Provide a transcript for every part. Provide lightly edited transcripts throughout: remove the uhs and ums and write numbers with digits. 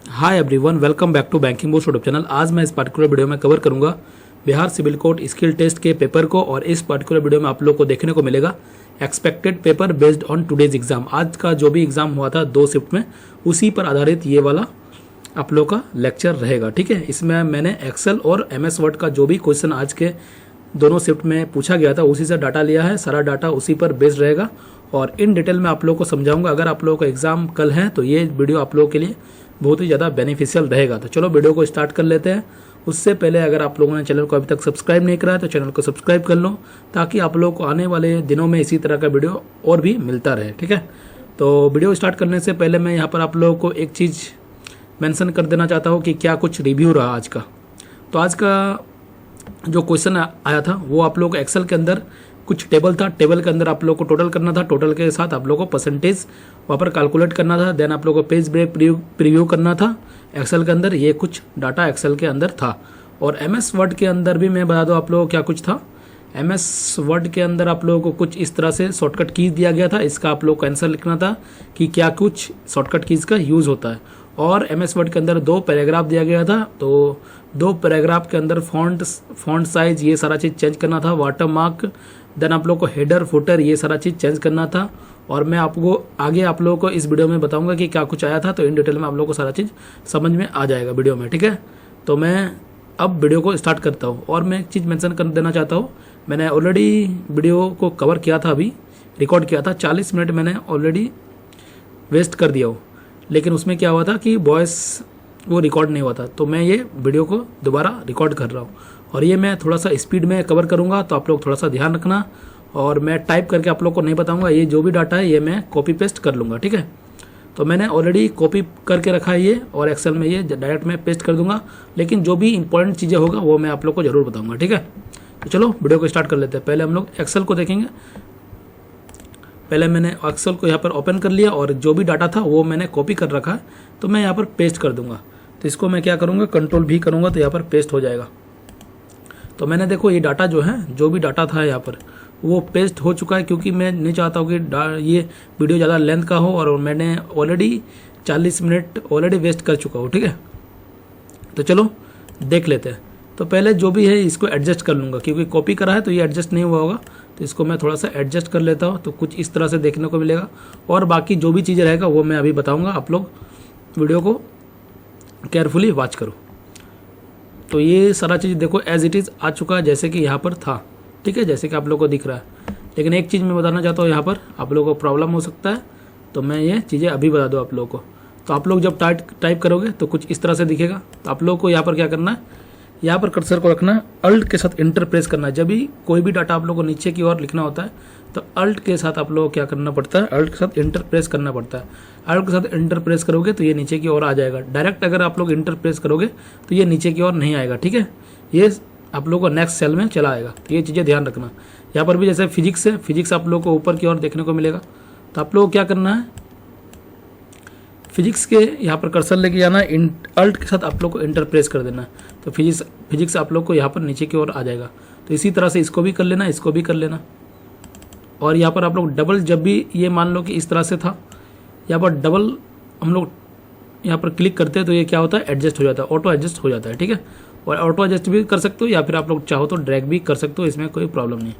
Hi everyone, welcome back to banking boss YouTube channel. आज मैं इस पर्टिकुलर वीडियो में कवर करूंगा Bihar civil court skill test के पेपर को, और इस पर्टिकुलर वीडियो में आप लोग को देखने को मिलेगा expected paper based on today's exam. आज का जो भी एग्जाम हुआ था 2 शिफ्ट में, उसी पर आधारित ये वाला आप लोग का लेक्चर रहेगा। ठीक है, इसमें मैंने एक्सेल और MS वर्ड का जो भी क्वेश्चन आज के दोनों शिफ्ट में पूछा गया था उसी से डाटा लिया है। सारा डाटा उसी पर बेस्ड रहेगा और इन डिटेल में आप लोगों को समझाऊंगा। अगर आप लोगों का एग्जाम कल है तो ये वीडियो आप लोगों के लिए बहुत ही ज़्यादा बेनिफिशियल रहेगा। तो चलो वीडियो को स्टार्ट कर लेते हैं। उससे पहले अगर आप लोगों ने चैनल को अभी तक सब्सक्राइब नहीं करा है तो चैनल को सब्सक्राइब कर लो, ताकि आप लोगों को आने वाले दिनों में इसी तरह का वीडियो और भी मिलता रहे। ठीक है, तो वीडियो स्टार्ट करने से पहले मैं यहाँ पर आप लोगों को एक चीज़ मेंशन कर देना चाहता हूँ कि क्या कुछ रिव्यू रहा आज का। तो आज का जो क्वेश्चन आया था वो आप लोग को एक्सेल के अंदर कुछ टेबल था। टेबल के अंदर आप लोग को टोटल करना था, टोटल के साथ आप लोग को परसेंटेज वहाँ पर कैलकुलेट करना था। देन आप लोग को पेज ब्रेक प्रीव्यू करना था एक्सेल के अंदर। ये कुछ डाटा एक्सेल के अंदर था। और MS वर्ड के अंदर भी मैं बता दूँ आप लोगों को क्या कुछ था। MS वर्ड के अंदर आप लोगों को कुछ इस तरह से शॉर्टकट कीज दिया गया था। इसका आप लोग को आंसर लिखना था कि क्या कुछ शॉर्टकट कीज का यूज़ होता है। और MS वर्ड के अंदर 2 पैराग्राफ दिया गया था। तो 2 पैराग्राफ के अंदर फॉन्ट साइज ये सारा चीज़ चेंज करना था। वाटर मार्क, देन आप लोग को हेडर फुटर ये सारा चीज़ चेंज करना था। और मैं आपको आगे आप लोगों को इस वीडियो में बताऊंगा कि क्या कुछ आया था। तो इन डिटेल में आप लोगों को सारा चीज़ समझ में आ जाएगा वीडियो में। ठीक है, तो मैं अब वीडियो को स्टार्ट करता हूँ। और मैं एक चीज़ मेंशन कर देना चाहता हूँ, मैंने ऑलरेडी वीडियो को कवर किया था, अभी रिकॉर्ड किया था। 40 मिनट मैंने ऑलरेडी वेस्ट कर दिया हो, लेकिन उसमें क्या हुआ था कि वॉइस वो रिकॉर्ड नहीं हुआ था। तो मैं ये वीडियो को दोबारा रिकॉर्ड कर रहा हूँ और ये मैं थोड़ा सा स्पीड में कवर करूँगा, तो आप लोग थोड़ा सा ध्यान रखना। और मैं टाइप करके आप लोग को नहीं बताऊँगा, ये जो भी डाटा है ये मैं कॉपी पेस्ट कर लूँगा। ठीक है, तो मैंने ऑलरेडी कॉपी करके रखा है ये, और एक्सेल में ये डायरेक्ट मैं पेस्ट कर दूंगा। लेकिन जो भी इंपॉर्टेंट चीज़ें होगा वो मैं आप लोग को जरूर बताऊँगा। ठीक है, तो चलो वीडियो को स्टार्ट कर लेते हैं। पहले हम लोग एक्सेल को देखेंगे। पहले मैंने एक्सेल को यहाँ पर ओपन कर लिया और जो भी डाटा था वो मैंने कॉपी कर रखा है, तो मैं यहाँ पर पेस्ट कर दूंगा। तो इसको मैं क्या करूँगा, कंट्रोल V करूँगा तो यहाँ पर पेस्ट हो जाएगा। तो मैंने देखो ये डाटा जो है, जो भी डाटा था यहाँ पर वो पेस्ट हो चुका है, क्योंकि मैं नहीं चाहता हूँ कि ये वीडियो ज़्यादा लेंथ का हो, और मैंने ऑलरेडी 40 मिनट ऑलरेडी वेस्ट कर चुका हूँ। ठीक है, तो चलो देख लेते हैं। तो पहले जो भी है इसको एडजस्ट कर लूँगा, क्योंकि कॉपी करा है तो ये एडजस्ट नहीं हुआ होगा। तो इसको मैं थोड़ा सा एडजस्ट कर लेता हूँ, तो कुछ इस तरह से देखने को मिलेगा। और बाकी जो भी चीज़ें रहेगा वो मैं अभी बताऊँगा, आप लोग वीडियो को केयरफुली वॉच करो। तो ये सारा चीज़ देखो एज इट इज़ आ चुका है, जैसे कि यहाँ पर था। ठीक है, जैसे कि आप लोगों को दिख रहा है। लेकिन एक चीज़ मैं बताना चाहता हूँ, यहाँ पर आप लोगों को प्रॉब्लम हो सकता है, तो मैं ये चीज़ें अभी बता दूँ आप लोगों को। तो आप लोग जब टाइप करोगे तो कुछ इस तरह से दिखेगा। तो आप लोगों को यहाँ पर क्या करना है, यहाँ पर कर्सर को रखना है, अल्ट के साथ इंटर प्रेस करना है। जब भी कोई भी डाटा आप लोगों को नीचे की ओर लिखना होता है तो अल्ट के साथ आप लोगों को क्या करना पड़ता है, अल्ट के साथ इंटर प्रेस करना पड़ता है। अल्ट के साथ इंटर प्रेस करोगे तो ये नीचे की ओर आ जाएगा। डायरेक्ट अगर आप लोग इंटर प्रेस करोगे तो ये नीचे की ओर नहीं आएगा। ठीक है, ये आप लोगों को नेक्स्ट सेल में चला आएगा। तो ये चीज़ें ध्यान रखना। यहाँ पर भी जैसे फिजिक्स है, फिजिक्स आप लोगों को ऊपर की ओर देखने को मिलेगा। तो आप लोगों को क्या करना है, फिजिक्स के यहाँ पर कर्सर लेके जाना है, अल्ट के साथ आप लोग को इंटर प्रेस कर देना है। तो फिजिक्स आप लोग को यहाँ पर नीचे की ओर आ जाएगा। तो इसी तरह से इसको भी कर लेना, इसको भी कर लेना। और यहाँ पर आप लोग डबल, जब भी ये मान लो कि इस तरह से था, यहाँ पर डबल हम लोग यहाँ पर क्लिक करते हैं तो ये क्या होता है, एडजस्ट हो जाता है, ऑटो एडजस्ट हो जाता है। ठीक है, और ऑटो एडजस्ट भी कर सकते हो, या फिर आप लोग चाहो तो ड्रैग भी कर सकते हो, इसमें कोई प्रॉब्लम नहीं।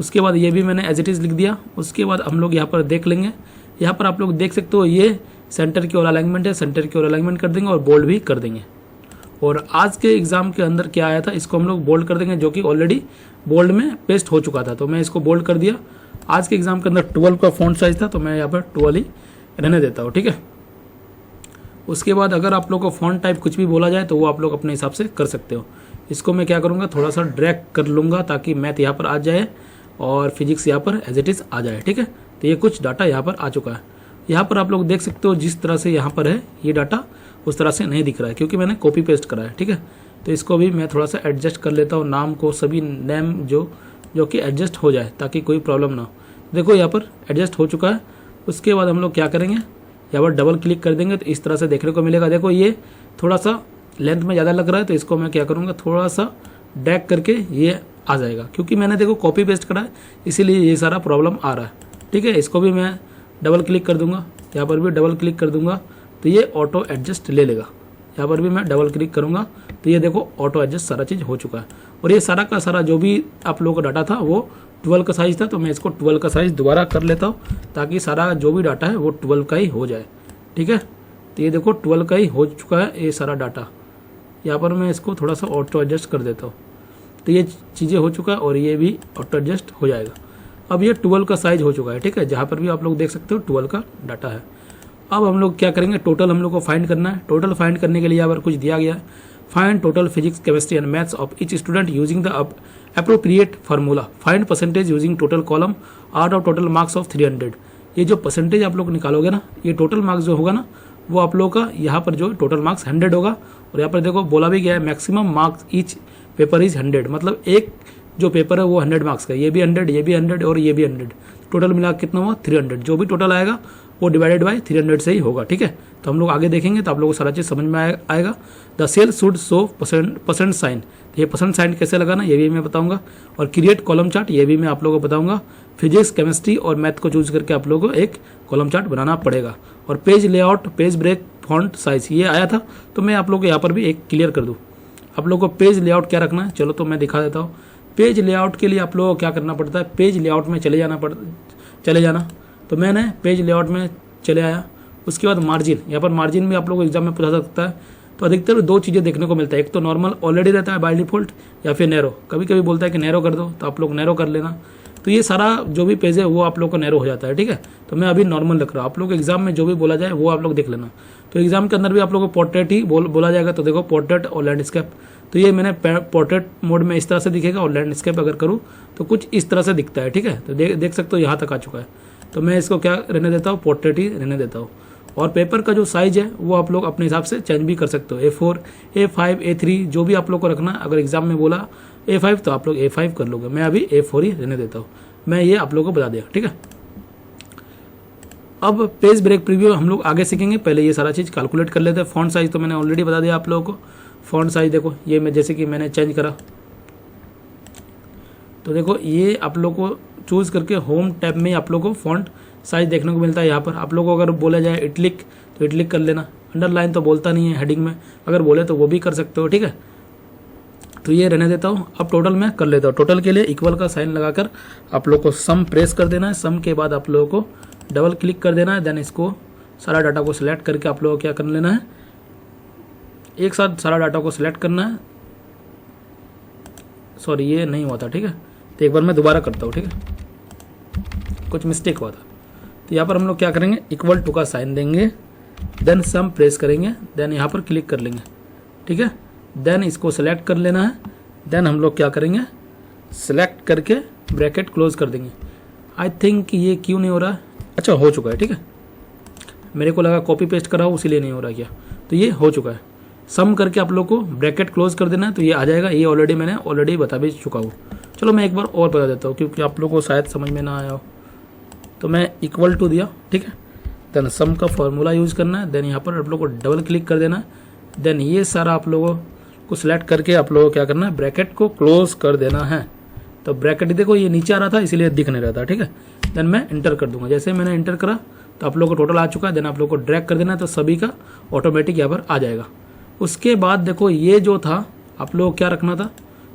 उसके बाद ये भी मैंने एज इट इज़ लिख दिया। उसके बाद हम लोग यहाँ पर देख लेंगे। यहाँ पर आप लोग देख सकते हो ये सेंटर की ओर अलाइनमेंट है, सेंटर की ओर अलाइनमेंट कर देंगे और बोल्ड भी कर देंगे। और आज के एग्जाम के अंदर क्या आया था, इसको हम लोग बोल्ड कर देंगे, जो कि ऑलरेडी बोल्ड में पेस्ट हो चुका था। तो मैं इसको बोल्ड कर दिया। आज के एग्जाम के अंदर 12 का फॉन्ट साइज था, तो मैं यहाँ पर 12 ही रहने देता हूँ। ठीक है, उसके बाद अगर आप लोग को फॉन्ट टाइप कुछ भी बोला जाए तो वो आप लोग अपने हिसाब से कर सकते हो। इसको मैं क्या करूँगा, थोड़ा सा ड्रैग कर लूँगा ताकि मैथ यहाँ पर आ जाए और फिजिक्स यहाँ पर एज इट इज़ आ जाए। ठीक है, तो ये कुछ डाटा यहाँ पर आ चुका है। यहाँ पर आप लोग देख सकते हो जिस तरह से यहाँ पर है ये डाटा उस तरह से नहीं दिख रहा है, क्योंकि मैंने कॉपी पेस्ट करा है। ठीक है, तो इसको भी मैं थोड़ा सा एडजस्ट कर लेता हूँ, नाम को, सभी नेम जो कि एडजस्ट हो जाए ताकि कोई प्रॉब्लम ना हो। देखो यहाँ पर एडजस्ट हो चुका है। उसके बाद हम लोग क्या करेंगे, यहाँ पर डबल क्लिक कर देंगे तो इस तरह से देखने को मिलेगा। देखो ये थोड़ा सा लेंथ में ज़्यादा लग रहा है, तो इसको मैं क्या करूँगा, थोड़ा सा ड्रैग करके ये आ जाएगा, क्योंकि मैंने देखो कॉपी पेस्ट करा है, इसीलिए ये सारा प्रॉब्लम आ रहा है। ठीक है, इसको भी मैं डबल क्लिक कर दूंगा, यहाँ पर भी डबल क्लिक कर दूंगा तो ये ऑटो एडजस्ट ले लेगा। यहाँ पर भी मैं डबल क्लिक करूँगा तो ये देखो ऑटो एडजस्ट सारा चीज़ हो चुका है। और ये सारा का सारा जो भी आप लोगों का डाटा था वो 12 का साइज़ था, तो मैं इसको 12 का साइज़ दोबारा कर लेता हूँ ताकि सारा जो भी डाटा है वो 12 का ही हो जाए। ठीक है, तो ये देखो 12 का ही हो चुका है ये सारा डाटा। यहाँ पर मैं इसको थोड़ा सा ऑटो एडजस्ट कर देता हूँ, तो ये चीज़ें हो चुका है और ये भी ऑटो एडजस्ट हो जाएगा। अब ये 12 का साइज हो चुका है। ठीक है, जहाँ पर भी आप लोग देख सकते हो 12 का डाटा है। अब हम लोग क्या करेंगे, टोटल हम लोग को फाइंड करना है। टोटल फाइंड करने के लिए यहाँ पर कुछ दिया गया है, find total physics chemistry and maths of each student using the appropriate formula, find percentage using total column out of total marks of 300। ये जो परसेंटेज आप लोग निकालोगे ना, ये टोटल मार्क्स जो होगा ना वो आप लोगों का यहाँ पर जो टोटल मार्क्स 100 होगा। और यहाँ पर देखो बोला भी गया है maximum marks each paper is 100, मतलब एक जो पेपर है वो 100 मार्क्स का, ये भी 100, ये भी 100 और ये भी 100, टोटल मिला कितना हुआ 300। जो भी टोटल आएगा वो डिवाइडेड बाय 300 से ही होगा। ठीक है, तो हम लोग आगे देखेंगे तो आप लोगों को सारा चीज़ समझ में आएगा। The cell should show percent sign, तो ये परसेंट साइन कैसे लगाना ये भी मैं बताऊंगा। और क्रिएट कॉलम चार्ट ये भी मैं आप लोगों को बताऊंगा। फिजिक्स केमिस्ट्री और मैथ को चूज करके आप लोगों को एक कॉलम चार्ट बनाना पड़ेगा। और page layout, page break, font size ये आया था, तो मैं आप लोगों को यहाँ पर भी एक क्लियर कर दूँ। आप लोगों को पेज लेआउट क्या रखना है, चलो तो मैं दिखा देता हूँ। पेज लेआउट के लिए आप लोगों को क्या करना पड़ता है, पेज लेआउट में चले जाना। तो मैंने पेज लेआउट में चले आया। उसके बाद मार्जिन, यहाँ पर मार्जिन भी आप लोगों को एग्जाम में पूछा सकता है। तो अधिकतर दो चीज़ें देखने को मिलता है, एक तो नॉर्मल ऑलरेडी रहता है बाय डिफॉल्ट, या फिर नैरो। कभी कभी बोलता है कि नैरो कर दो, तो आप लोग नैरो कर लेना। तो ये सारा जो भी पेज है वो आप लोग को नैरो हो जाता है। ठीक है, तो मैं अभी नॉर्मल रख रहा हूँ। आप लोग एग्जाम में जो भी बोला जाए वो आप लोग देख लेना। तो एग्जाम के अंदर भी आप लोग को पोर्ट्रेट ही बोला जाएगा, तो देखो पोर्ट्रेट और लैंडस्केप। तो ये मैंने पोर्ट्रेट मोड में इस तरह से दिखेगा, और लैंडस्केप अगर करूँ तो कुछ इस तरह से दिखता है। ठीक है, तो देख सकते हो यहाँ तक आ चुका है। तो मैं इसको क्या रहने देता हूँ, पोर्ट्रेट ही रहने देता हूँ। और पेपर का जो साइज है वो आप लोग अपने हिसाब से चेंज भी कर सकते हो, A4, A5, A3 जो भी आप लोग को रखना। अगर एग्जाम में बोला A5 तो आप लोग A5 कर लोगे, मैं अभी A4 ही रहने देता हूँ। मैं ये आप लोगों को बता दिया। ठीक है, अब पेज ब्रेक प्रीव्यू हम लोग आगे सीखेंगे, पहले ये सारा चीज़ कैलकुलेट कर लेते हैं। फॉन्ट साइज तो मैंने ऑलरेडी बता दिया आप लोगों को। फॉन्ट साइज देखो, ये मैं जैसे कि मैंने चेंज करा, तो देखो ये आप लोग को चूज करके होम टैब में आप लोग को फॉन्ट साइज देखने को मिलता है। यहाँ पर आप लोग को अगर बोला जाए इटलिक तो इटलिक कर लेना। अंडरलाइन तो बोलता नहीं है हेडिंग में, अगर बोले तो वो भी कर सकते हो। ठीक है, तो ये रहने देता हूँ। अब टोटल मैं कर लेता हूँ। टोटल के लिए इक्वल का साइन लगाकर आप लोग को सम प्रेस कर देना है। सम के बाद आप लोगों को डबल क्लिक कर देना है। देन इसको सारा डाटा को सिलेक्ट करके आप लोगों को क्या कर लेना है, एक साथ सारा डाटा को सिलेक्ट करना है। सॉरी ये नहीं हुआ था। ठीक है, तो एक बार मैं दोबारा करता हूँ। ठीक है, कुछ मिस्टेक हुआ था। तो यहाँ पर हम लोग क्या करेंगे, इक्वल टू का साइन देंगे, देन सम प्रेस करेंगे, देन यहाँ पर क्लिक कर लेंगे। ठीक है, देन इसको सेलेक्ट कर लेना है। देन हम लोग क्या करेंगे, सेलेक्ट करके ब्रैकेट क्लोज कर देंगे। आई थिंक ये क्यों नहीं हो रहा है, अच्छा हो चुका है। ठीक है, मेरे को लगा कॉपी पेस्ट करा हो इसीलिए नहीं हो रहा क्या, तो ये हो चुका है। सम करके आप लोग को ब्रैकेट क्लोज कर देना है, तो ये आ जाएगा। ये ऑलरेडी बता भी चुका हूँ। चलो मैं एक बार और बता देता हूँ क्योंकि आप लोग को शायद समझ में ना आया हो। तो मैं इक्वल टू दिया, ठीक है, देन सम का फॉर्मूला यूज करना है। देन यहाँ पर आप लोग को डबल क्लिक कर देना है। देन ये सारा आप लोगों को सिलेक्ट करके आप लोगों को क्या करना है, ब्रैकेट को क्लोज कर देना है। तो ब्रैकेट देखो ये नीचे आ रहा था इसीलिए दिख नहीं रहा था। ठीक है, देन मैं इंटर कर दूंगा। जैसे मैंने इंटर करा तो आप लोग को टोटल आ चुका है। देन आप लोग को ड्रैग कर देना है, तो सभी का ऑटोमेटिक यहाँ पर आ जाएगा। उसके बाद देखो ये जो था आप लोग क्या रखना था,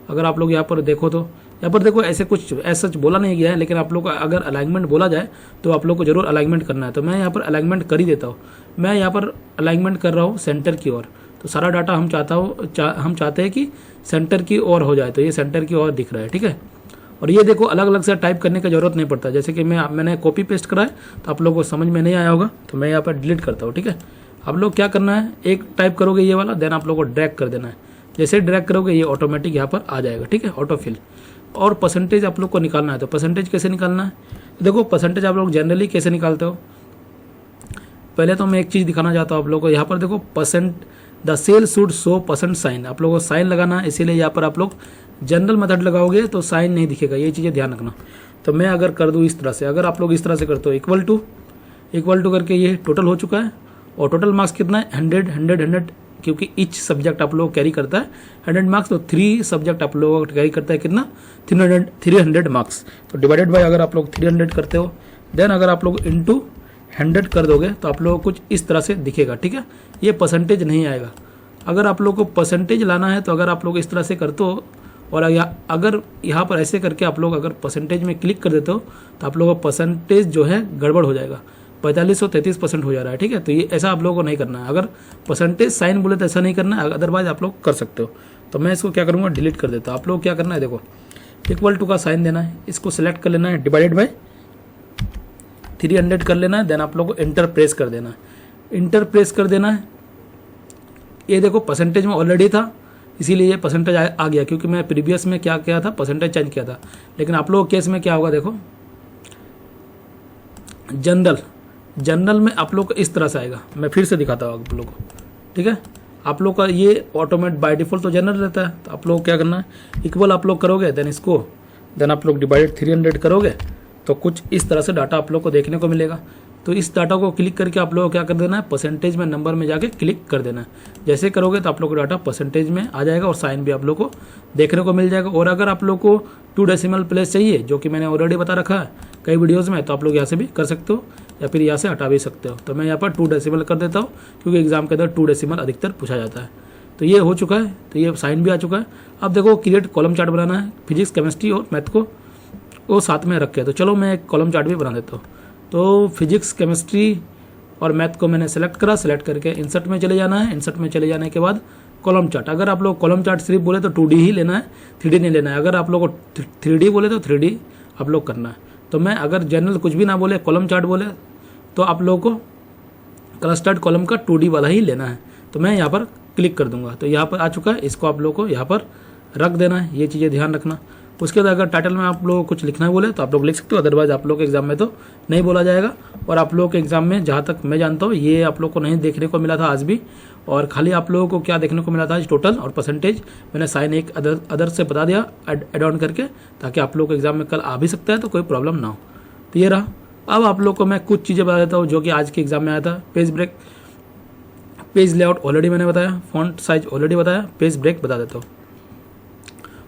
अगर आप लोग यहाँ पर देखो तो यहाँ पर देखो ऐसे कुछ ऐसा बोला नहीं गया है, लेकिन आप लोग को अगर अलाइनमेंट बोला जाए तो आप लोग को जरूर अलाइनमेंट करना है। तो मैं यहाँ पर अलाइनमेंट कर ही देता हूँ। मैं यहाँ पर अलाइनमेंट कर रहा हूँ सेंटर की ओर। तो सारा डाटा हम चाहते हैं कि सेंटर की ओर हो जाए, तो ये सेंटर की ओर दिख रहा है। ठीक है, और ये देखो अलग अलग से टाइप करने की जरूरत नहीं पड़ता। जैसे कि मैंने कॉपी पेस्ट करा है तो आप लोग को समझ में नहीं आया होगा, तो मैं यहाँ पर डिलीट करता हूँ। ठीक है, आप लोग क्या करना है, एक टाइप करोगे ये वाला, देन आप लोग को ड्रैग कर देना है। जैसे ड्रैग करोगे ये ऑटोमेटिक यहाँ पर आ जाएगा। ठीक है, ऑटो फिल। और परसेंटेज आप लोग को निकालना है, तो परसेंटेज कैसे निकालना है, देखो परसेंटेज आप लोग जनरली कैसे निकालते हो। पहले तो मैं एक चीज़ दिखाना चाहता हूँ आप लोग को। यहाँ पर देखो percent, the cell should show percent sign, आप लोगों को साइन लगाना है, इसीलिए यहाँ पर आप लोग जनरल मेथड लगाओगे तो साइन नहीं दिखेगा, ये चीज़ें ध्यान रखना। तो मैं अगर कर दूँ इस तरह से, अगर आप लोग इस तरह से करते हो इक्वल टू करके ये टोटल हो चुका है। और टोटल मार्क्स कितना है, 100, क्योंकि ईच सब्जेक्ट आप लोग कैरी करता है 100 मार्क्स, तो 3 सब्जेक्ट आप लोग कैरी करता है कितना, 300 मार्क्स। तो डिवाइडेड बाय अगर आप लोग 300 करते हो, देन अगर आप लोग 100 कर दोगे तो आप लोगों को कुछ इस तरह से दिखेगा, ठीक है। ये परसेंटेज नहीं आएगा। अगर आप लोगों को परसेंटेज लाना है तो अगर आप लोग इस तरह से करते हो और अगर यहाँ पर ऐसे करके आप लोग अगर परसेंटेज में क्लिक कर देते हो तो आप लोगों का परसेंटेज जो है गड़बड़ हो जाएगा, 4533% हो जा रहा है, ठीक है। तो ये ऐसा आप लोगों को नहीं करना है। अगर परसेंटेज साइन बोले तो ऐसा नहीं करना है, अदरवाइज आप लोग कर सकते हो। तो मैं इसको क्या करूँगा, डिलीट कर देता हूँ। आप लोग क्या करना है, देखो इक्वल टू का साइन देना है, इसको सिलेक्ट कर लेना है, डिवाइडेड बाय 300 कर लेना है, देन आप लोग को इंटर प्रेस कर देना है। इंटर प्रेस कर देना है। ये देखो परसेंटेज में ऑलरेडी था, इसीलिए ये परसेंटेज आ गया, क्योंकि मैं प्रीवियस में क्या किया था, परसेंटेज चेंज किया था। लेकिन आप लोगों के केस में क्या होगा, देखो जनरल में आप लोग को इस तरह से आएगा। मैं फिर से दिखाता हूँ आप लोग को, ठीक है। आप लोग का ये ऑटोमेट बाय डिफॉल्ट तो जनरल रहता है। तो आप लोग क्या करना है, इक्वल आप लोग करोगे, देन आप लोग डिवाइडेड 300 करोगे तो कुछ इस तरह से डाटा आप लोग को देखने को मिलेगा। तो इस डाटा को क्लिक करके आप लोगों को क्या कर देना है, परसेंटेज में नंबर में जाके क्लिक कर देना है। जैसे करोगे तो आप लोग को डाटा परसेंटेज में आ जाएगा और साइन भी आप लोग को देखने को मिल जाएगा। और अगर आप लोग को 2 डेसिमल प्लेस चाहिए, जो कि मैंने ऑलरेडी बता रखा है कई वीडियोज़ में, तो आप लोग यहाँ से भी कर सकते हो या फिर यहाँ से हटा भी सकते हो। तो मैं यहाँ पर 2 डेसिमल कर देता हूँ, क्योंकि एग्जाम के अंदर 2 डेसिमल अधिकतर पूछा जाता है। तो ये हो चुका है, तो ये साइन भी आ चुका है। अब देखो क्रिएट कॉलम चार्ट बनाना है, फिजिक्स केमिस्ट्री और मैथ को वो साथ में रख के। तो चलो मैं एक कॉलम चार्ट भी बना देता हूँ। तो फिजिक्स केमिस्ट्री और मैथ को मैंने सेलेक्ट करा, सेलेक्ट करके इंसर्ट में चले जाना है। इंसर्ट में चले जाने के बाद कॉलम चार्ट, अगर आप लोग कॉलम चार्ट सिर्फ बोले तो 2D ही लेना है, 3D नहीं लेना है। अगर आप लोग को 3D बोले तो 3D आप लोग करना है। तो मैं अगर जनरल कुछ भी ना बोले, कॉलम चार्ट बोले, तो आप लोगों को क्लस्टर्ड कॉलम का 2D वाला ही लेना है। तो मैं यहाँ पर क्लिक कर दूंगा, तो यहाँ पर आ चुका है। इसको आप लोग को यहाँ पर रख देना है, ये चीज़ें ध्यान रखना। उसके बाद अगर टाइटल में आप लोग को कुछ लिखना बोले तो आप लोग लिख सकते हो, अदरवाइज आप लोग के एग्जाम में तो नहीं बोला जाएगा। और आप लोगों के एग्जाम में जहाँ तक मैं जानता हूँ ये आप लोग को नहीं देखने को मिला था आज भी। और खाली आप लोगों को क्या देखने को मिला था, टोटल और परसेंटेज मैंने साइन एक अदर से बता दिया एड ऑन करके, ताकि आप लोग के एग्जाम में कल आ भी सकता है तो कोई प्रॉब्लम ना हो। तो ये रहा। अब आप लोग को मैं कुछ चीज़ें बता देता हूँ जो कि आज के एग्जाम में आया था। Page break, page layout already मैंने बताया, फॉन्ट साइज ऑलरेडी बताया, पेज ब्रेक बता देता हूँ।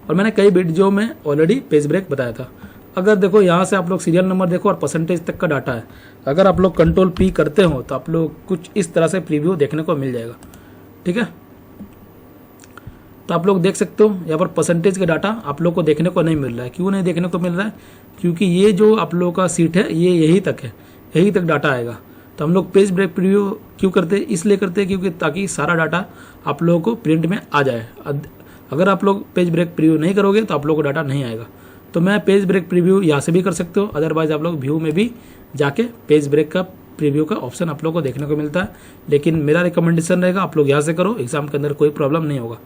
और मैंने कई वीडियो में ऑलरेडी पेज ब्रेक बताया था। अगर देखो यहाँ से आप लोग सीरियल नंबर देखो और परसेंटेज तक का डाटा है। अगर आप लोग कंट्रोल P करते हो तो आप लोग कुछ इस तरह से प्रीव्यू देखने को मिल जाएगा, ठीक है। तो आप लोग देख सकते हो यहाँ पर परसेंटेज का डाटा आप लोग को देखने को नहीं मिल रहा है। क्यों नहीं देखने को मिल रहा है, क्योंकि ये जो आप लोगों का सीट है ये यही तक है, यही तक डाटा आएगा। तो हम लोग पेज ब्रेक प्रीव्यू क्यों करते हैं, इसलिए करते हैं क्योंकि ताकि सारा डाटा आप लोगों को प्रिंट में आ जाए। अगर आप लोग पेज ब्रेक प्रीव्यू नहीं करोगे तो आप लोगों को डाटा नहीं आएगा। तो मैं पेज ब्रेक प्रीव्यू यहाँ से भी कर सकते हो, अदरवाइज आप लोग व्यू में भी जाके पेज ब्रेक का प्रीव्यू का ऑप्शन आप लोगों को देखने को मिलता है। लेकिन मेरा रिकमेंडेशन रहेगा आप लोग यहाँ से करो, एग्जाम के अंदर कोई प्रॉब्लम नहीं होगा।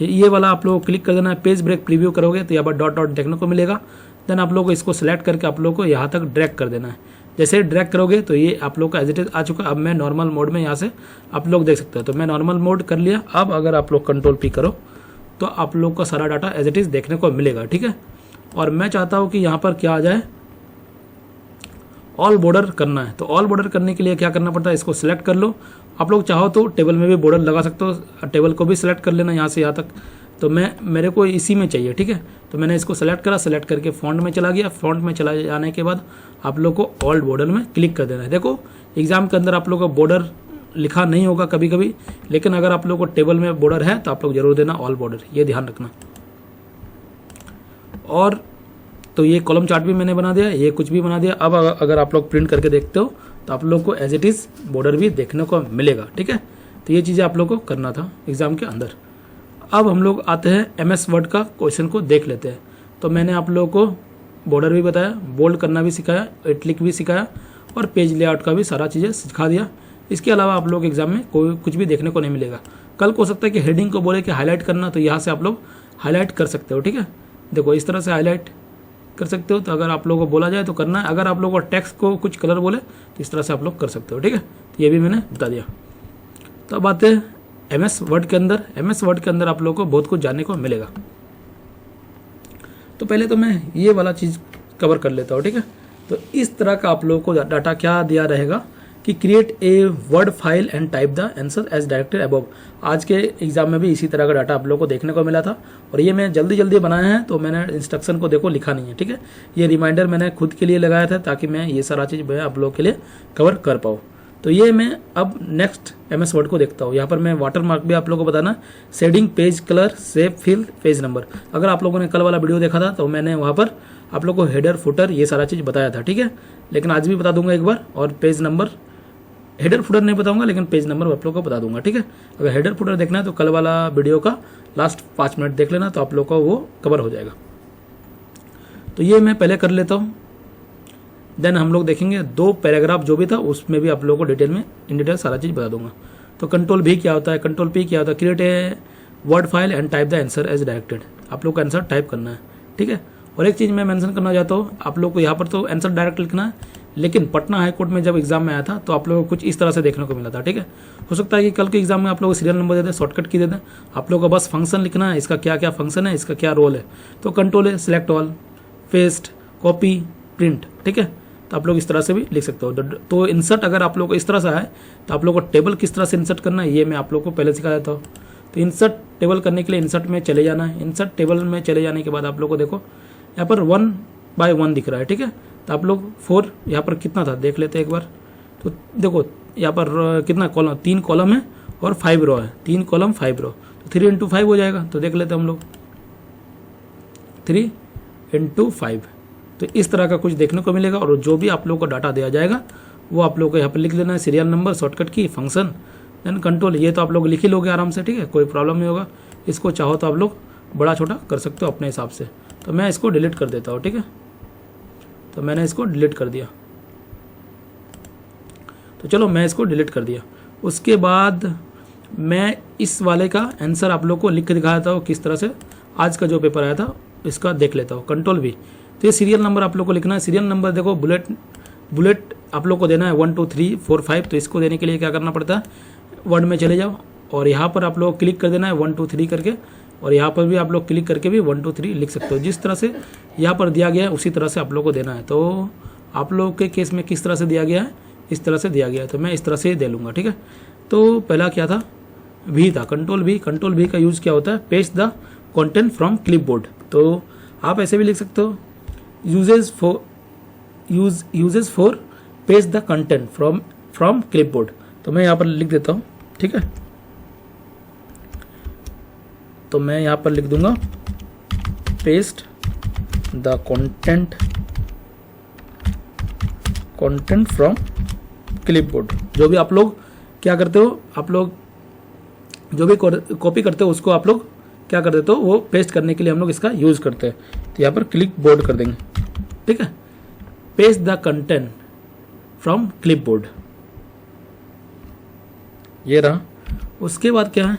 ये वाला आप लोग को क्लिक कर देना है। पेज ब्रेक प्रीव्यू करोगे तो यहाँ पर डॉट डॉट देखने को मिलेगा। देन आप लोग को इसको सिलेक्ट करके आप लोग को यहाँ तक ड्रैग कर देना है। जैसे ड्रैग करोगे तो ये आप लोग का एज इट इज आ चुका। अब मैं नॉर्मल मोड में यहाँ से आप लोग देख सकते हो, तो मैं नॉर्मल मोड कर लिया। अब अगर आप लोग कंट्रोल P करो तो आप लोग का सारा डाटा एज इट इज देखने को मिलेगा, ठीक है। और मैं चाहता हूं कि यहां पर क्या आ जाए, ऑल बॉर्डर करना है। तो ऑल बॉर्डर करने के लिए क्या करना पड़ता है, इसको सिलेक्ट कर लो। आप लोग चाहो तो टेबल में भी बॉर्डर लगा सकते हो, टेबल को भी सिलेक्ट कर लेना यहाँ से यहाँ तक। तो मेरे को इसी में चाहिए, ठीक है। तो मैंने इसको सेलेक्ट करा, सेलेक्ट करके फॉन्ट में चला गया। फॉन्ट में चला जाने के बाद आप लोग को ऑल बॉर्डर में क्लिक कर देना है। देखो एग्जाम के अंदर आप लोग का बॉर्डर लिखा नहीं होगा कभी कभी, लेकिन अगर आप लोग को टेबल में बॉर्डर है तो आप लोग जरूर देना ऑल बॉर्डर, ये ध्यान रखना। और तो ये कॉलम चार्ट भी मैंने बना दिया, ये कुछ भी बना दिया। अब अगर आप लोग प्रिंट करके देखते हो तो आप लोग को एज इट इज बॉर्डर भी देखने को मिलेगा, ठीक है। तो ये चीज़ें आप लोग को करना था एग्जाम के अंदर। अब हम लोग आते हैं MS वर्ड का क्वेश्चन को देख लेते हैं। तो मैंने आप लोगों को बॉर्डर भी बताया, बोल्ड करना भी सिखाया, इटलिक भी सिखाया और पेज लेआउट का भी सारा चीज़ें सिखा दिया। इसके अलावा आप लोग एग्जाम में कोई कुछ भी देखने को नहीं मिलेगा। कल को हो सकता है कि हेडिंग को बोले कि हाईलाइट करना, तो यहाँ से आप लोग हाईलाइट कर सकते हो, ठीक है। देखो इस तरह से हाईलाइट कर सकते हो। तो अगर आप लोगों को बोला जाए तो करना है। अगर आप लोगों को टेक्स्ट को कुछ कलर बोले तो इस तरह से आप लोग कर सकते हो, ठीक है। तो ये भी मैंने बता दिया। तो अब आते हैं MS वर्ड के अंदर। MS वर्ड के अंदर आप लोगों को बहुत कुछ जानने को मिलेगा। तो पहले तो मैं ये वाला चीज़ कवर कर लेता हूँ, ठीक है। तो इस तरह का आप लोगों को डाटा क्या दिया रहेगा, कि create a word file and type the answer as directed above. आज के एग्जाम में भी इसी तरह का डाटा आप लोगों को देखने को मिला था और ये मैं जल्दी जल्दी बनाया है, तो मैंने इंस्ट्रक्शन को देखो लिखा नहीं है, ठीक है। ये रिमाइंडर मैंने खुद के लिए लगाया था ताकि मैं ये सारा चीज़ मैं आप लोगों के लिए कवर कर पाऊँ। तो ये मैं अब नेक्स्ट MS वर्ड को देखता हूँ। यहाँ पर मैं वाटर मार्क भी आप लोगों को बताना, shading, page colour, shape, fill, page number. अगर आप लोगों ने कल वाला वीडियो देखा था तो मैंने वहाँ पर आप लोगों को हेडर, फुटर ये सारा चीज़ बताया था, ठीक है। लेकिन आज भी बता दूंगा एक बार, और पेज नंबर, हेडर फुटर नहीं बताऊंगा लेकिन पेज नंबर आप लोगों को बता दूंगा, ठीक है। अगर हेडर फुटर देखना है तो कल वाला वीडियो का लास्ट 5 मिनट देख लेना, तो आप लोग को वो कवर हो जाएगा। तो ये मैं पहले कर लेता हूँ, देन हम लोग देखेंगे 2 पैराग्राफ जो भी था उसमें भी आप लोगों को डिटेल में इन डिटेल सारा चीज़ बता दूंगा। तो कंट्रोल V क्या होता है, कंट्रोल P क्या होता है, create a word file and type the answer as directed. आप लोग को आंसर टाइप करना है, ठीक है। और एक चीज़ मैं मेंशन करना चाहता हूँ, आप लोग को यहाँ पर तो आंसर डायरेक्ट लिखना है, लेकिन पटना हाई कोर्ट में जब एग्जाम में आया था तो आप लोगों को कुछ इस तरह से देखने को मिला था, ठीक है। हो सकता है कि कल के एग्जाम में आप लोग सीरियल नंबर दे दें, शॉर्टकट की दे दें, आप लोगों को बस फंक्शन लिखना है, इसका क्या क्या फंक्शन है, इसका क्या रोल है। तो कंट्रोल है, select all, paste, copy, print, ठीक है। तो आप लोग इस तरह से भी लिख सकते हो। तो इंसर्ट अगर आप लोग को इस तरह से आए तो आप लोग को टेबल किस तरह से इंसर्ट करना है ये मैं आप लोग को पहले सिखा देता हूँ। तो इंसर्ट टेबल करने के लिए इंसर्ट में चले जाना है। इंसर्ट टेबल में चले जाने के बाद आप लोग को देखो यहाँ पर 1 by 1 दिख रहा है, ठीक है। तो आप लोग 4 यहाँ पर कितना था देख लेते हैं एक बार। तो देखो यहाँ पर कितना कॉलम, 3 कॉलम है और 5 रो है, 3 कॉलम 5 रो, तो 3 into 5 हो जाएगा। तो देख लेते हैं हम लोग 3 into 5। तो इस तरह का कुछ देखने को मिलेगा और जो भी आप लोगों को डाटा दिया जाएगा वो आप लोगों को यहाँ पर लिख लेना है, सीरियल नंबर, शॉर्टकट की, फंक्शन, देन कंट्रोल। ये तो आप लोग लिख ही लोगे आराम से, ठीक है, कोई प्रॉब्लम नहीं होगा। इसको चाहो तो आप लोग बड़ा छोटा कर सकते हो अपने हिसाब से। तो मैं इसको डिलीट कर देता हूँ, ठीक है। तो मैंने इसको डिलीट कर दिया। तो चलो मैं इसको डिलीट कर दिया। उसके बाद मैं इस वाले का आंसर आप लोग को लिख के दिखा देता हूँ किस तरह से आज का जो पेपर आया था इसका देख लेता हूँ। Control V। तो ये सीरियल नंबर आप लोग को लिखना है। सीरियल नंबर देखो बुलेट आप लोग को देना है 1 2 3 4 5। तो इसको देने के लिए क्या करना पड़ता है, वर्ड में चले जाओ और यहाँ पर आप लोग क्लिक कर देना है 1 2 3 करके, और यहाँ पर भी आप लोग क्लिक करके भी 1 2 3 लिख सकते हो। जिस तरह से यहाँ पर दिया गया है उसी तरह से आप लोग को देना है। तो आप लोग के केस में किस तरह से दिया गया है, इस तरह से दिया गया है, तो मैं इस तरह से ही दे लूँगा, ठीक है। तो पहला क्या था, V था, कंट्रोल V। कंट्रोल V का यूज़ क्या होता है, paste the content from clipboard. तो आप ऐसे भी लिख सकते हो, uses for paste the content from clipboard. तो मैं यहाँ पर लिख देता हूँ, ठीक है। तो मैं यहाँ पर लिख दूंगा paste the content from clipboard. जो भी आप लोग क्या करते हो, आप लोग जो भी कॉपी करते हो उसको आप लोग क्या कर देते हो, वो पेस्ट करने के लिए हम लोग इसका यूज करते हैं। तो यहाँ पर क्लिक बोर्ड कर देंगे, ठीक है। Paste the content from clipboard, ये रहा। उसके बाद क्या है,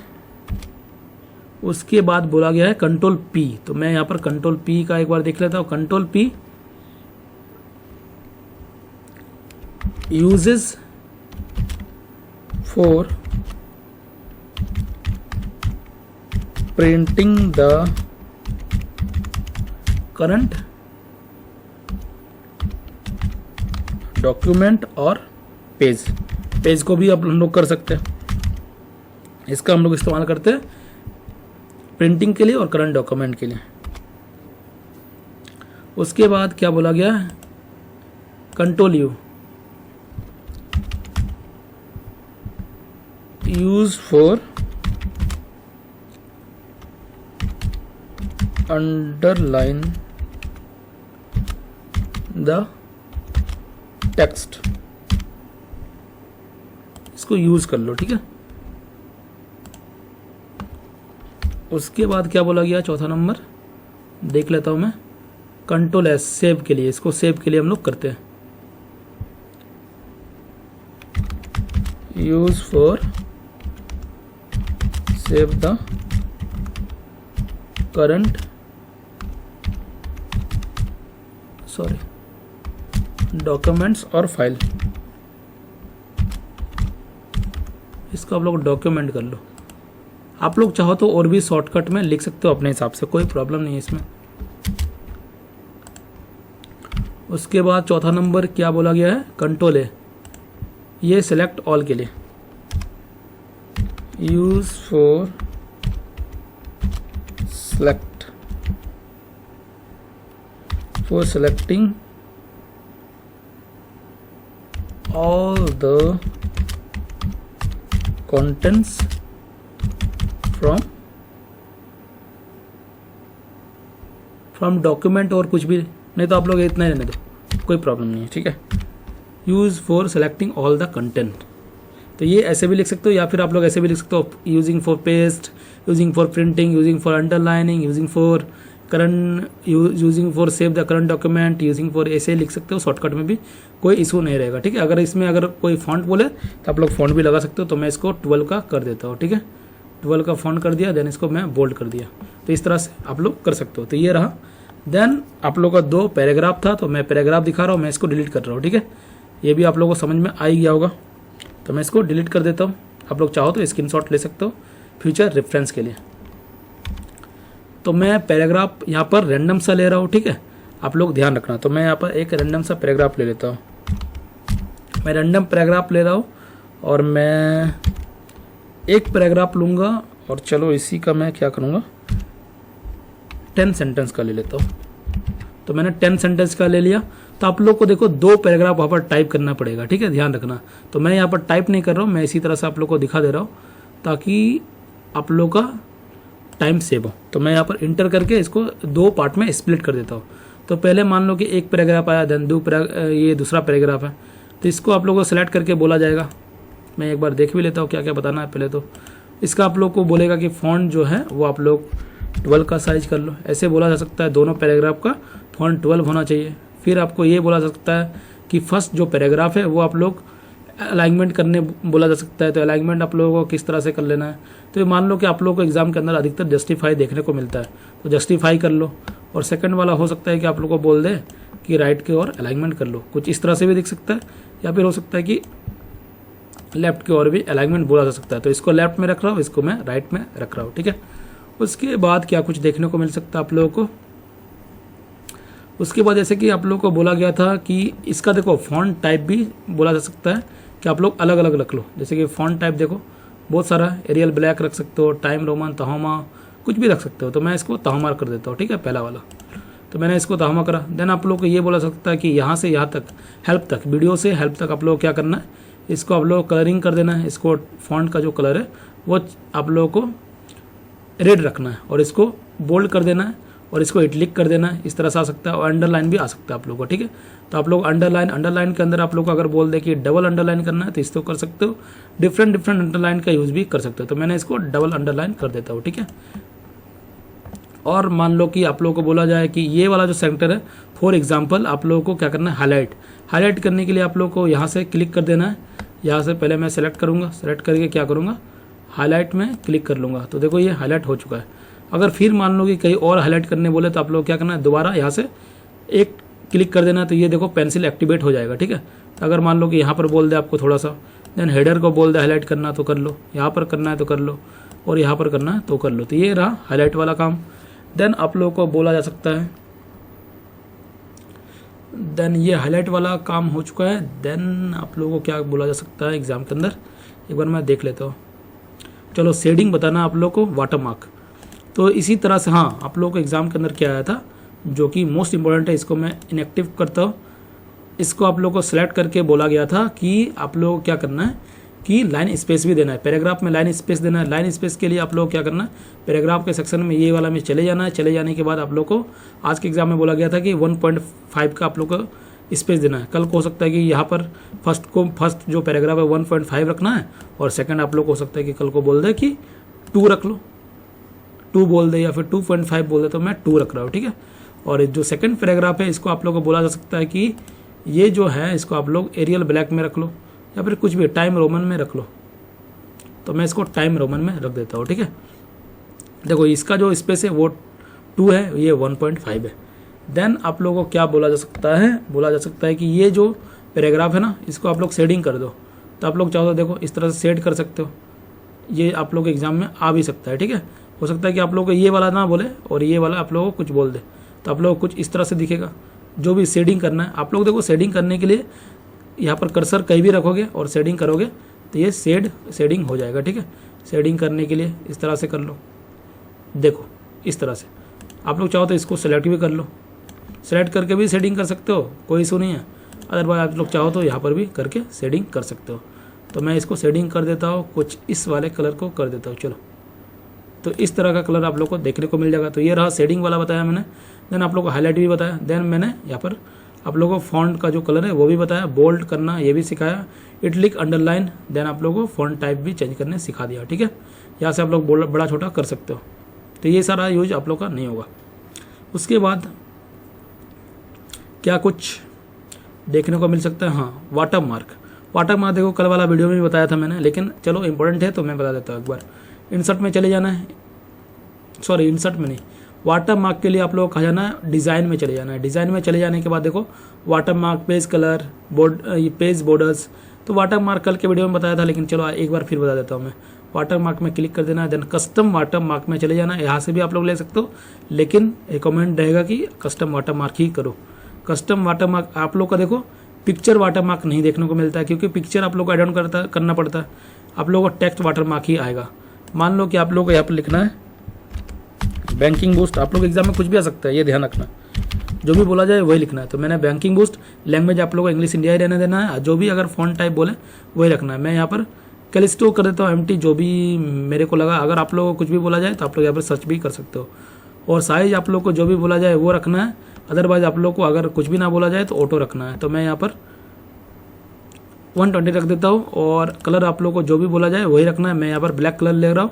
उसके बाद बोला गया है कंट्रोल P। तो मैं यहाँ पर कंट्रोल P का एक बार देख लेता हूँ। Control P uses for printing the current document और पेज को भी आप लोग कर सकते हैं। इसका हम लोग इस्तेमाल करते हैं प्रिंटिंग के लिए और करंट डॉक्यूमेंट के लिए। उसके बाद क्या बोला गया है, control U use for underline the text. इसको यूज कर लो, ठीक है। उसके बाद क्या बोला गया, चौथा नंबर देख लेता हूं मैं, कंट्रोल S सेव के लिए। इसको सेव के लिए हम लोग करते हैं, use for save the current documents और फाइल। इसको आप लोग डॉक्यूमेंट कर लो। आप लोग चाहो तो और भी शॉर्टकट में लिख सकते हो अपने हिसाब से, कोई प्रॉब्लम नहीं है इसमें। उसके बाद चौथा नंबर क्या बोला गया है, कंट्रोल A ये सेलेक्ट ऑल के लिए, use for selecting all the contents from document और कुछ भी नहीं तो आप लोग इतना ही रहने दो, कोई प्रॉब्लम नहीं है, ठीक है। Use for selecting all the content, तो ये ऐसे भी लिख सकते हो या फिर आप लोग ऐसे भी लिख सकते हो, using for paste, using for printing, using for underlining, using for current, using for save the current document, using for, ऐसे लिख सकते हो, शॉर्टकट में भी कोई इशू नहीं रहेगा, ठीक है। अगर इसमें अगर कोई फॉन्ट बोले तो आप लोग फॉन्ट भी लगा सकते हो, तो मैं इसको 12 का कर देता हूँ, ठीक है। 12 का फॉन्ट कर दिया, देन इसको मैं बोल्ड कर दिया, तो इस तरह से आप लोग कर सकते हो। तो ये रहा, देन आप लोग का 2 पैराग्राफ था, तो मैं पैराग्राफ दिखा रहा हूँ, मैं इसको डिलीट कर रहा हूँ, ठीक है। ये भी आप लोगों को समझ में आ ही गया होगा, तो मैं इसको डिलीट कर देता हूँ। आप लोग चाहो तो स्क्रीनशॉट ले सकते हो फ्यूचर रेफरेंस के लिए। तो मैं पैराग्राफ यहाँ पर रैंडम सा ले रहा हूँ, ठीक है, आप लोग ध्यान रखना। तो मैं यहाँ पर एक रैंडम सा पैराग्राफ ले लेता हूँ, मैं रैंडम पैराग्राफ ले रहा हूँ और मैं एक पैराग्राफ लूँगा और चलो इसी का मैं क्या करूँगा 10 सेंटेंस का ले लेता हूँ। तो मैंने 10 सेंटेंस का ले लिया, तो आप लोग को देखो 2 पैराग्राफ वहाँ पर टाइप करना पड़ेगा, ठीक है, ध्यान रखना। तो मैं यहाँ पर टाइप नहीं कर रहा हूँ, मैं इसी तरह से आप लोग को दिखा दे रहा हूँ ताकि आप लोग का टाइम सेव हो। तो मैं यहाँ पर इंटर करके इसको 2 पार्ट में स्प्लिट कर देता हूँ। तो पहले मान लो कि एक पैराग्राफ आया, देन ये दूसरा पैराग्राफ है, तो इसको आप लोगों को सेलेक्ट करके बोला जाएगा। मैं एक बार देख भी लेता हूँ क्या क्या बताना है। पहले तो इसका आप लोग को बोलेगा कि फॉन्ट जो है वो आप लोग 12 का साइज कर लो, ऐसे बोला जा सकता है। दोनों पैराग्राफ का फॉन्ट 12 होना चाहिए। फिर आपको ये बोला जा सकता है कि फर्स्ट जो पैराग्राफ है वो आप लोग अलाइनमेंट करने बोला जा सकता है। तो अलाइनमेंट आप लोगों को किस तरह से कर लेना है, तो मान लो कि आप लोगों को एग्जाम के अंदर अधिकतर जस्टिफाई देखने को मिलता है, तो जस्टिफाई कर लो। और सेकंड वाला हो सकता है कि आप लोगों को बोल दे कि राइट की ओर अलाइनमेंट कर लो, कुछ इस तरह से भी दिख सकता है। या फिर हो सकता है कि लेफ्ट की ओर भी अलाइनमेंट बोला जा सकता है। तो इसको लेफ्ट में रख रहा हूँ, इसको मैं राइट में रख रहा हूँ, ठीक है। उसके बाद क्या कुछ देखने को मिल सकता है आप लोगों को, उसके बाद जैसे कि आप लोगों को बोला गया था कि इसका देखो फॉन्ट टाइप भी बोला जा सकता है कि आप लोग अलग अलग रख लो। जैसे कि फॉन्ट टाइप देखो बहुत सारा, एरियल ब्लैक रख सकते हो, टाइम रोमन, तहोमा, कुछ भी रख सकते हो। तो मैं इसको तहोमा कर देता हूँ, ठीक है, पहला वाला। तो मैंने इसको तहोमा करा। देन आप लोग को ये बोला सकता है कि यहाँ से यहाँ तक, हेल्प तक, वीडियो से हेल्प तक आप लोग क्या करना है, इसको आप लोग कलरिंग कर देना है। इसको फॉन्ट का जो कलर है वो आप लोगों को रेड रखना है और इसको बोल्ड कर देना है और इसको इटलिक कर देना है। इस तरह से आ सकता है और अंडरलाइन भी आ सकता है आप लोगों को, ठीक है। तो आप लोग अंडरलाइन के अंदर आप लोग को अगर बोल दे कि डबल अंडरलाइन करना है तो इसको कर सकते हो। डिफरेंट अंडरलाइन का यूज भी कर सकते हो। तो मैंने इसको डबल अंडरलाइन कर देता हूँ, ठीक है। और मान लो कि आप लोगों को बोला जाए कि ये वाला जो सेंटर है, फॉर एग्जाम्पल आप लोगों को क्या करना है, हाईलाइट करने के लिए आप लोग को यहाँ से क्लिक कर देना है। यहाँ से पहले मैं सेलेक्ट करूँगा, सेलेक्ट करके क्या करूँगा, हाईलाइट में क्लिक कर लूँगा। तो देखो ये हाईलाइट हो चुका है। अगर फिर मान लो कि कहीं और हाईलाइट करने बोले तो आप लोग क्या करना है, दोबारा यहाँ से एक क्लिक कर देना है। तो ये देखो पेंसिल एक्टिवेट हो जाएगा, ठीक है। तो अगर मान लो कि यहाँ पर बोल दे आपको थोड़ा सा, देन हेडर को बोल दे हाईलाइट करना तो कर लो, यहाँ पर करना है तो कर लो, और यहाँ पर करना है तो कर लो। तो ये रहा हाईलाइट वाला काम। देन आप लोगों को बोला जा सकता है, देन ये हाईलाइट वाला काम हो चुका है। देन आप लोगों को क्या बोला जा सकता है एग्जाम के अंदर, एक बार मैं देख लेता हूँ। चलो शेडिंग बताना आप लोगों को, वाटरमार्क। तो इसी तरह से हाँ, आप लोगों को एग्जाम के अंदर क्या आया था जो कि मोस्ट इंपॉर्टेंट है, इसको मैं इनएक्टिव करता हूँ। इसको आप लोगों को सिलेक्ट करके बोला गया था कि आप लोगों को क्या करना है कि लाइन स्पेस भी देना है। पैराग्राफ में लाइन स्पेस देना है। लाइन स्पेस के लिए आप लोग क्या करना है, पैराग्राफ के सेक्शन में ये वाला में चले जाना है। चले जाने के बाद आप लोग को आज के एग्जाम में बोला गया था कि 1.5 का आप लोग को स्पेस देना है। कल को हो सकता है कि यहाँ पर फर्स्ट जो पैराग्राफ है 1.5 रखना है, और सेकंड आप लोग हो सकता है कि कल को बोल दे कि 2 रख लो, 2 बोल दे, या फिर 2.5 बोल दे, तो मैं 2 रख रहा हूँ, ठीक है। और जो सेकंड पैराग्राफ है इसको आप लोग को बोला जा सकता है कि ये जो है इसको आप लोग एरियल ब्लैक में रख लो, या फिर कुछ भी टाइम रोमन में रख लो। तो मैं इसको टाइम रोमन में रख देता हूँ, ठीक है। देखो इसका जो स्पेस है वो 2 है, ये 1.5 है। देन आप लोगों को क्या बोला जा सकता है, बोला जा सकता है कि ये जो पैराग्राफ है ना, इसको आप लोग शेडिंग कर दो। तो आप लोग चाहो तो देखो इस तरह से शेड कर सकते हो। ये आप लोग एग्जाम में आ भी सकता है, ठीक है। हो सकता है कि आप लोग को ये वाला ना बोले और ये वाला आप लोगों को कुछ बोल दे, तो आप लोग को कुछ इस तरह से दिखेगा। जो भी शेडिंग करना है आप लोग देखो, शेडिंग करने के लिए यहाँ पर कर्सर कहीं भी रखोगे और शेडिंग करोगे तो ये शेडिंग हो जाएगा। ठीक है, शेडिंग करने के लिए इस तरह से कर लो, देखो इस तरह से। आप लोग चाहो तो इसको सेलेक्ट भी कर लो, सेलेक्ट करके भी शेडिंग कर सकते हो, कोई इशू नहीं है। अदरवाइज आप लोग चाहो तो यहाँ पर भी करके शेडिंग कर सकते हो। तो मैं इसको शेडिंग कर देता हूँ, कुछ इस वाले कलर को कर देता हूँ। चलो, तो इस तरह का कलर आप लोग को देखने को मिल जाएगा। तो ये रहा शेडिंग वाला बताया मैंने। देन आप लोग को हाईलाइट भी बताया। देन मैंने यहाँ पर आप लोगों को फॉन्ट का जो कलर है वो भी बताया, बोल्ड करना ये भी सिखाया, इटलिक, अंडरलाइन। देन आप लोगों को फॉन्ट टाइप भी चेंज करने सिखा दिया। ठीक है, यहाँ से आप लोग बड़ा छोटा कर सकते हो। तो ये सारा यूज आप लोग का नहीं होगा। उसके बाद क्या कुछ देखने को मिल सकता है, हाँ, वाटर मार्क देखो कल वाला वीडियो में भी बताया था मैंने, लेकिन चलो इंपॉर्टेंट है तो मैं बता देता हूँ एक बार। इंसर्ट में चले जाना है, सॉरी इंसर्ट में नहीं, वाटर मार्क के लिए आप लोगों को कहा जाना है डिज़ाइन में चले जाना है। डिज़ाइन में चले जाने के बाद देखो water mark, page colour, page borders. तो वाटर मार्क कल के वीडियो में बताया था, लेकिन चलो एक बार फिर बता देता हूँ मैं। वाटर मार्क में क्लिक कर देना है, देन कस्टम वाटर मार्क में चले जाना है। यहाँ से भी आप लोग ले सकते हो, लेकिन रिकमेंड रहेगा कि कस्टम वाटर मार्क ही करो। कस्टम वाटर मार्क आप लोग का देखो पिक्चर वाटर मार्क नहीं देखने को मिलता है, क्योंकि पिक्चर आप लोग को एड ऑन करना पड़ता है। आप लोगों को टेक्स्ट वाटर मार्क ही आएगा। मान लो कि आप लोग को यहाँ पर लिखना है बैंकिंग बूस्ट। आप लोग एग्जाम में कुछ भी आ सकता है, ये ध्यान रखना, जो भी बोला जाए वही लिखना है। तो मैंने बैंकिंग बूस्ट, लैंग्वेज आप लोग को इंग्लिश इंडिया ही रहने देना है, जो भी अगर फॉन्ट टाइप बोले वही रखना है। मैं यहाँ पर कैलिस्टो कर देता हूँ, एमटी, जो भी मेरे को लगा। अगर आप लोगों को कुछ भी बोला जाए तो आप लोग यहाँ पर सर्च भी कर सकते हो। और साइज आप लोग को जो भी बोला जाए वो रखना है। अदरवाइज आप लोग को अगर कुछ भी ना बोला जाए तो ऑटो रखना है। तो मैं यहाँ पर 120 रख देता हूँ। और कलर आप लोग को जो भी बोला जाए वही रखना है। मैं यहाँ पर ब्लैक कलर ले रहा हूँ,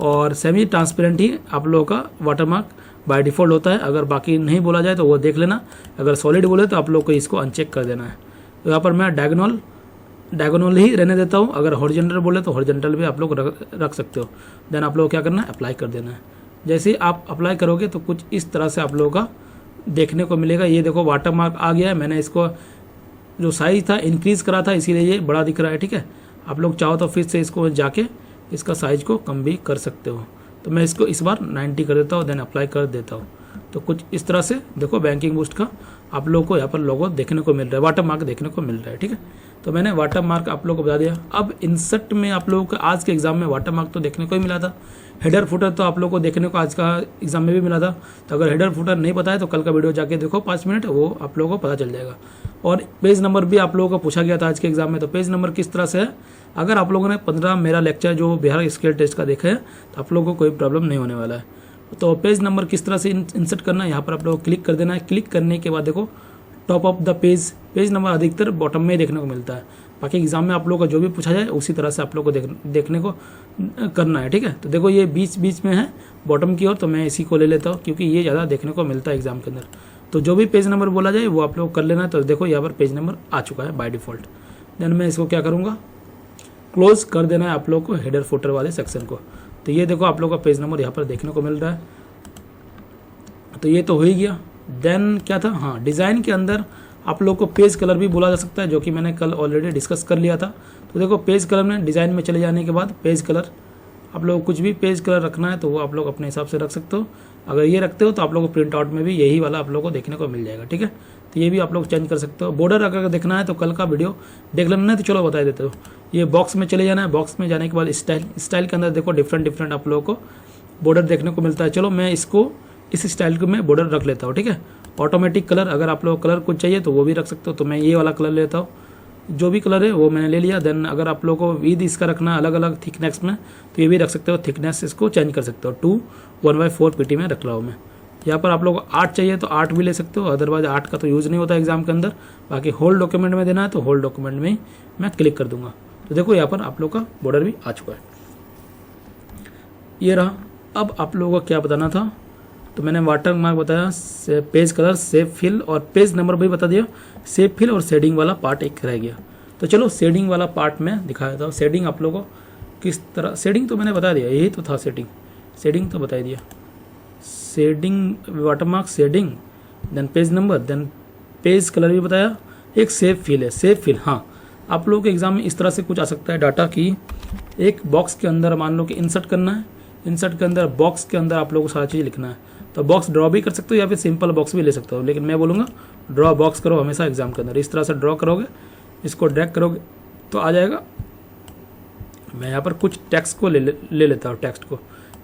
और सेमी ट्रांसपेरेंट ही आप लोगों का वाटरमार्क बाय डिफ़ॉल्ट होता है। अगर बाकी नहीं बोला जाए तो वो देख लेना। अगर सॉलिड बोले तो आप लोग को इसको अनचेक कर देना है। तो यहाँ पर मैं डायगोनल ही रहने देता हूँ। अगर हॉरिजॉन्टल बोले तो हॉरिजॉन्टल भी आप लोग रख सकते हो। देन आप लोग को क्या करना है, अप्लाई कर देना है। जैसे ही आप अप्लाई करोगे तो कुछ इस तरह से आप लोगों का देखने को मिलेगा। ये देखो वाटरमार्क आ गया है। मैंने इसको जो साइज था इंक्रीज करा था, इसीलिए ये बड़ा दिख रहा है। ठीक है, आप लोग चाहो तो फिर से इसको जाके इसका साइज को कम भी कर सकते हो। तो मैं इसको इस बार 90 कर देता हूँ, देन अप्लाई कर देता हूँ। तो कुछ इस तरह से देखो बैंकिंग बूस्ट का आप लोगों को यहाँ पर लोगो देखने को मिल रहा है, वाटर मार्क देखने को मिल रहा है। ठीक है, तो मैंने वाटर मार्क आप लोगों को बता दिया। अब इंसर्ट में आप लोगों को आज के एग्जाम में वाटर मार्क तो देखने को ही मिला था। हेडर फुटर तो आप लोगों को देखने को आज का एग्जाम में भी मिला था। तो अगर हेडर फुटर नहीं पता है तो कल का वीडियो जाके देखो 5 मिनट, वो आप लोगों को पता चल जाएगा। और पेज नंबर भी आप लोगों को पूछा गया था आज के एग्जाम में। तो पेज नंबर किस तरह से है, अगर आप लोगों ने 15 मेरा लेक्चर जो बिहार स्किल टेस्ट का देखा है तो आप लोगों को कोई प्रॉब्लम नहीं होने वाला है। तो पेज नंबर किस तरह से इंसर्ट करना है, यहाँ पर आप लोगों को क्लिक कर देना है। क्लिक करने के बाद देखो top of the page number अधिकतर बॉटम में ही देखने को मिलता है। बाकी एग्जाम में आप लोगों को जो भी पूछा जाए उसी तरह से आप लोगों को देखने को करना है। ठीक है, तो देखो ये बीच में है बॉटम की ओर, तो मैं इसी को ले लेता हूँ क्योंकि ये ज़्यादा देखने को मिलता है एग्जाम के अंदर। तो जो भी पेज नंबर बोला जाए वो आप लोग कर लेना। तो देखो यहाँ पर पेज नंबर आ चुका है बाय डिफ़ॉल्ट। देन मैं इसको क्या करूँगा, क्लोज कर देना है आप लोग को हेडर फुटर वाले सेक्शन को। तो ये देखो आप लोग का पेज नंबर यहाँ पर देखने को मिल रहा है। तो ये तो हो ही गया। देन क्या था, हाँ, डिज़ाइन के अंदर आप लोग को पेज कलर भी बोला जा सकता है, जो कि मैंने कल ऑलरेडी डिस्कस कर लिया था। तो देखो पेज कलर में डिज़ाइन में चले जाने के बाद पेज कलर आप लोग को कुछ भी पेज कलर रखना है तो वो आप लोग अपने हिसाब से रख सकते हो। अगर ये रखते हो तो आप लोग को प्रिंट आउट में भी यही वाला आप लोग को देखने को मिल जाएगा। ठीक है, तो ये भी आप लोग चेंज कर सकते हो। बॉर्डर अगर देखना है तो कल का वीडियो देख लेना है, तो चलो बता देते हो। ये बॉक्स में चले जाना है। बॉक्स में जाने के बाद स्टाइल के अंदर देखो डिफरेंट आप लोगों को बॉर्डर देखने को मिलता है। चलो मैं इसको इस स्टाइल को मैं बॉर्डर रख लेता हूँ। ठीक है, ऑटोमेटिक कलर अगर आप लोग कलर कुछ चाहिए तो वो भी रख सकते हो। तो मैं ये वाला कलर लेता हूँ, जो भी कलर है वो मैंने ले लिया। देन अगर आप लोग को विद इसका रखना अलग अलग थिकनेस में तो ये भी रख सकते हो। थिकनेस इसको चेंज कर सकते हो, 2/1/4 पीटी में रख रहा हूँ मैं। यहाँ पर आप लोग को 8 चाहिए तो 8 भी ले सकते हो। अदरवाइज 8 का तो यूज़ नहीं होता एग्जाम के अंदर। बाकी होल डॉक्यूमेंट में देना है तो होल डॉक्यूमेंट में ही मैं क्लिक कर दूंगा। तो देखो यहाँ पर आप लोग का बॉर्डर भी आ चुका है। ये रहा। अब आप लोगों को क्या बताना था, तो मैंने वाटर मार्क बताया, पेज कलर, सेव फिल और पेज नंबर भी बता दिया। सेव फिल और शेडिंग वाला पार्ट एक रह गया। तो चलो शेडिंग वाला पार्ट में दिखाया था। शेडिंग आप लोगों को किस तरह, शेडिंग तो मैंने बता दिया, यही तो था शेडिंग तो बता दिया। Shading, water mark, shading, then page number, then page colour भी बताया। एक सेव फिल है, सेव फिल। हाँ, आप लोगों के एग्जाम में इस तरह से कुछ आ सकता है डाटा की एक बॉक्स के अंदर मान लो कि इंसर्ट करना है। इंसर्ट के अंदर बॉक्स के अंदर आप लोगों को सारा चीज़ लिखना है। तो बॉक्स ड्रॉ भी कर सकते हो या फिर सिंपल बॉक्स भी ले सकते हो, लेकिन मैं बोलूँगा ड्रॉ बॉक्स करो हमेशा एग्जाम के अंदर। इस तरह से ड्रॉ करोगे, इसको ड्रैग करोगे तो आ जाएगा। मैं यहाँ पर कुछ टेक्स्ट को ले लेता हूँ। टेक्स्ट को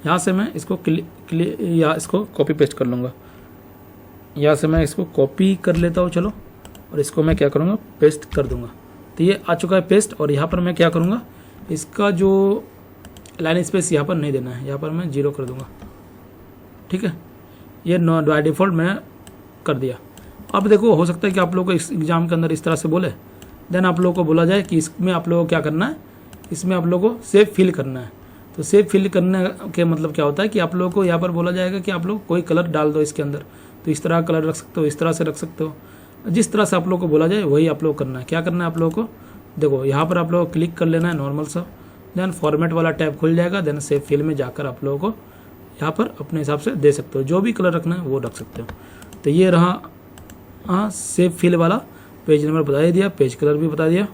यहाँ से मैं इसको या इसको कॉपी पेस्ट कर लूँगा। यहाँ से मैं इसको कॉपी कर लेता हूँ चलो, और इसको मैं क्या करूँगा, पेस्ट कर दूँगा। तो ये आ चुका है पेस्ट। और यहाँ पर मैं क्या करूँगा, इसका जो लाइन स्पेस यहाँ पर नहीं देना है, यहाँ पर मैं 0 कर दूँगा। ठीक है, ये बाय डिफ़ॉल्ट मैंने कर दिया। अब देखो, हो सकता है कि आप लोगों को इस एग्ज़ाम के अंदर इस तरह से बोले, देन आप लोगों को बोला जाए कि इसमें आप लोगों को क्या करना है, इसमें आप लोगों को सेव फिल करना है। तो सेव फिल करने के मतलब क्या होता है कि आप लोगों को यहाँ पर बोला जाएगा कि आप लोग कोई कलर डाल दो इसके अंदर। तो इस तरह कलर रख सकते हो, इस तरह से रख सकते हो, जिस तरह से आप लोगों को बोला जाए वही आप लोग करना है। क्या करना है आप लोगों को, देखो यहाँ पर आप लोगों को क्लिक कर लेना है नॉर्मल सा, देन फॉर्मेट वाला टैब खुल जाएगा। देन सेव फिल में जाकर आप लोगों को यहाँ पर अपने हिसाब से दे सकते हो, जो भी कलर रखना है वो रख सकते हो। तो ये रहा सेव फिल वाला। पेज नंबर बता ही दिया, पेज कलर भी बता दिया,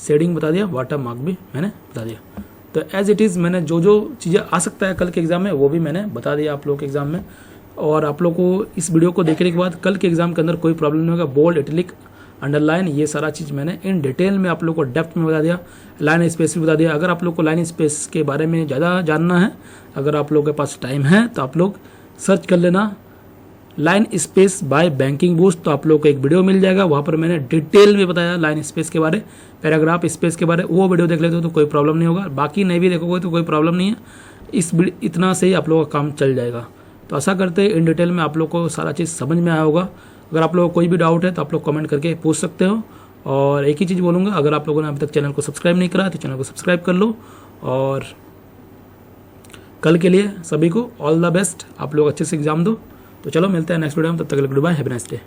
शेडिंग बता दिया, वाटर मार्क भी मैंने बता दिया। तो एज इट इज़ मैंने जो जो चीज़ें आ सकता है कल के एग्ज़ाम में वो भी मैंने बता दिया आप लोगों के एग्ज़ाम में। और आप लोग को इस वीडियो को देखने के बाद कल के एग्ज़ाम के अंदर कोई प्रॉब्लम नहीं होगा। बोल्ड, इटलिक, अंडरलाइन, ये सारा चीज़ मैंने इन डिटेल में आप लोग को डेप्थ में बता दिया। लाइन स्पेस भी बता दिया। अगर आप लोग को लाइन स्पेस के बारे में ज़्यादा जानना है, अगर आप लोगों के पास टाइम है, तो आप लोग सर्च कर लेना line space by banking boost. तो आप लोग को एक वीडियो मिल जाएगा, वहाँ पर मैंने डिटेल में बताया लाइन स्पेस के बारे, पैराग्राफ स्पेस के बारे। वो वीडियो देख लेते हो तो कोई प्रॉब्लम नहीं होगा। बाकी नहीं भी देखोगे तो कोई प्रॉब्लम नहीं है। इतना से ही आप लोगों का काम चल जाएगा। तो आशा करते हैं इन डिटेल में आप लोग को सारा चीज़ समझ में आया होगा। अगर आप लोगों को कोई भी डाउट है तो आप लोग कमेंट करके पूछ सकते हो। और एक ही चीज़ बोलूँगा, अगर आप लोगों ने अभी तक चैनल को सब्सक्राइब नहीं करा तो चैनल को सब्सक्राइब कर लो। और कल के लिए सभी को ऑल द बेस्ट, आप लोग अच्छे से एग्जाम दो। तो चलो मिलते हैं नेक्स्ट वीडियो में, तब तक के लिए goodbye, have a nice day.